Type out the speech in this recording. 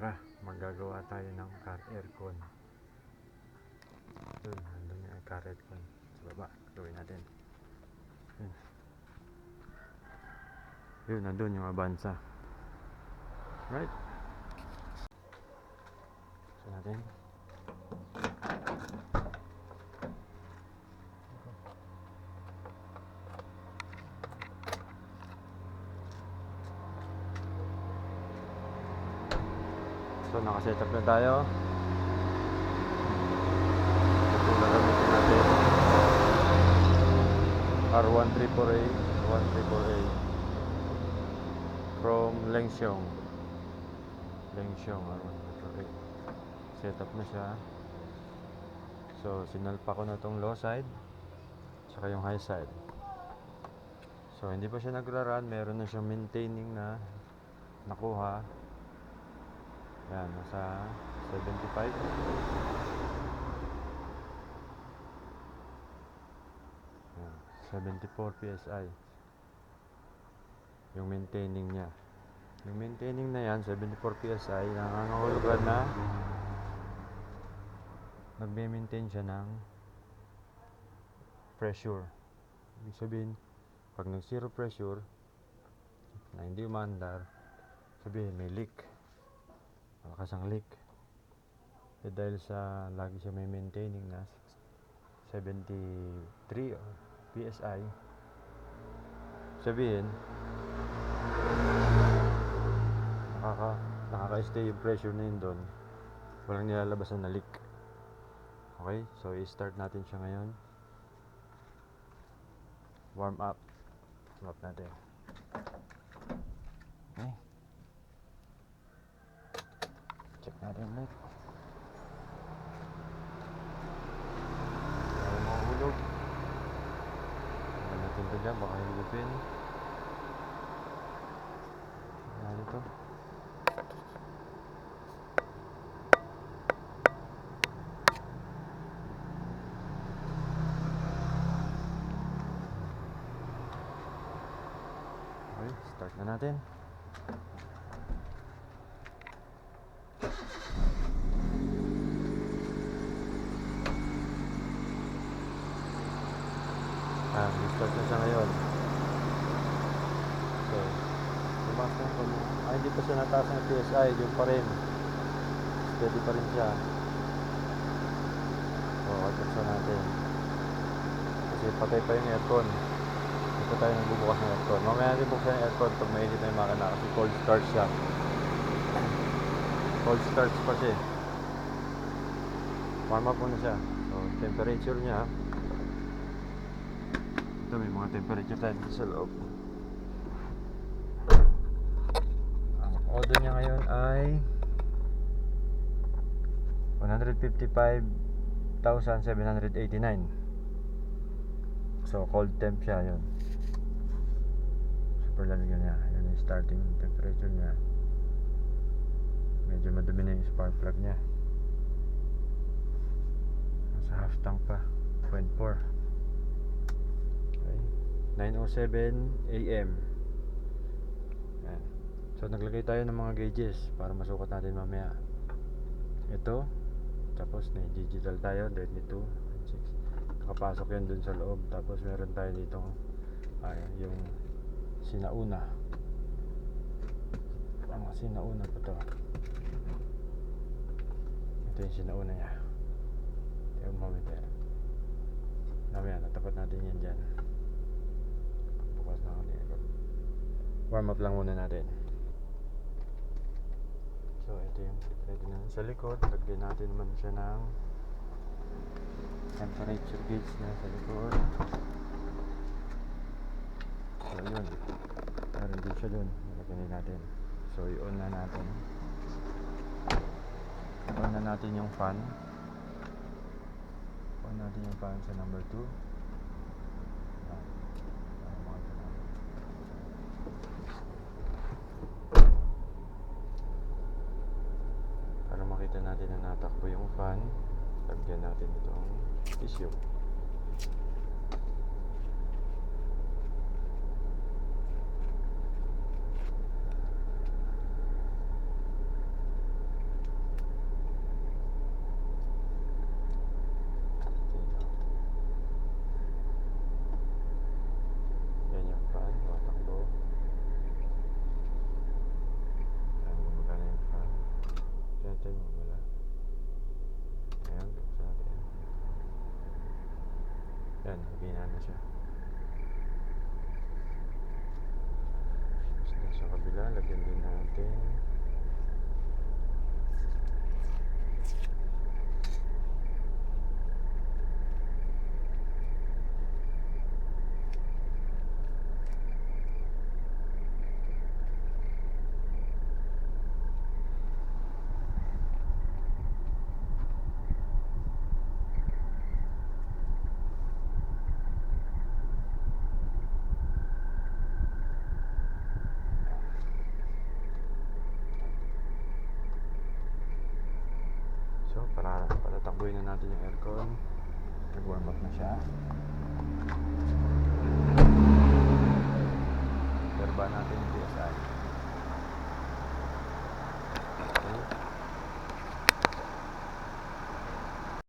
Tara, maggagawa tayo ng car aircon. Yun, nandun yung car aircon sa baba. Gawin natin. Yun, nandun yung Avanza. Right. So natin. So nakasetup na tayo. Ito gagamitin natin R1348 from Lengxiong R1348. Setup na siya. So sinalpa ko na tong low side saka yung high side. So hindi pa siya nagra-run, meron na siyang maintaining na nakuha. Yan, nasa 75. Yan, 74 PSI. Yung maintaining niya. Yung maintaining na yan, 74 PSI, nangangahulugan na nagme-maintain siya ng pressure. Ibig sabihin, pag nag-zero pressure, na hindi umandar, sabihin may leak. Malakas ang leak. Dahil sa lagi siya may maintaining na 73 PSI, sabihin nakaka-stay yung pressure na yun doon, walang nilalabasan na leak. Okay, so i-start natin siya ngayon. Warm up natin. Okay, check natin ulit. Ayaw mahulog. Tignan natin ito dyan, baka hilupin. Yan ito. Okay, start na natin. Start na siya ngayon. So, tumaas na po. Hindi pa siya nataas ng PSI, yun pa rin. Steady pa rin siya. So, buksan natin. Kasi patay pa yung aircon. Hindi pa tayo nagbubukas ng aircon. Mamaya natin buksan yung aircon pag mainit na yung makina kasi cold start siya. Cold starts pa siya. Warm up muna siya. So, temperature niya. Ito, may mga temperature tayo dito sa loob. Ang order niya ngayon ay 155,789. So cold temp siya yun. Super lamig niya. Yun yung starting temperature niya. Medyo madumi na yung spark plug niya. Nasa half tank pa, 0.4. Okay. 9:07 AM. Yan. So naglagay tayo ng mga gauges para masukat natin mamaya. Ito, tapos may digital tayo, 22, 6. Nakapasok yan dun sa loob. Tapos meron tayo dito yung sinauna. Ang sinauna pa to. Ito yung sinauna niya. Thermometer. Mamaya natapat natin yan dyan. Bukas na natin. Warm up lang muna natin. So ito yung ready na sa likod. Lagyan natin naman siya ng temperature gauge na sa likod. So yun, meron din siya dun. Lagyan din natin. So i-on na natin. On na natin yung fan. On natin yung fan sa number 2. Para makita natin na natakbo yung fan, lagyan natin itong tissue. natin. Wala. Ayan, buksan natin. Yan, higina na siya. Tapos sa kabila, lagyan din natin. So, para takbuhin na natin yung aircon. Nag-warm up na siya.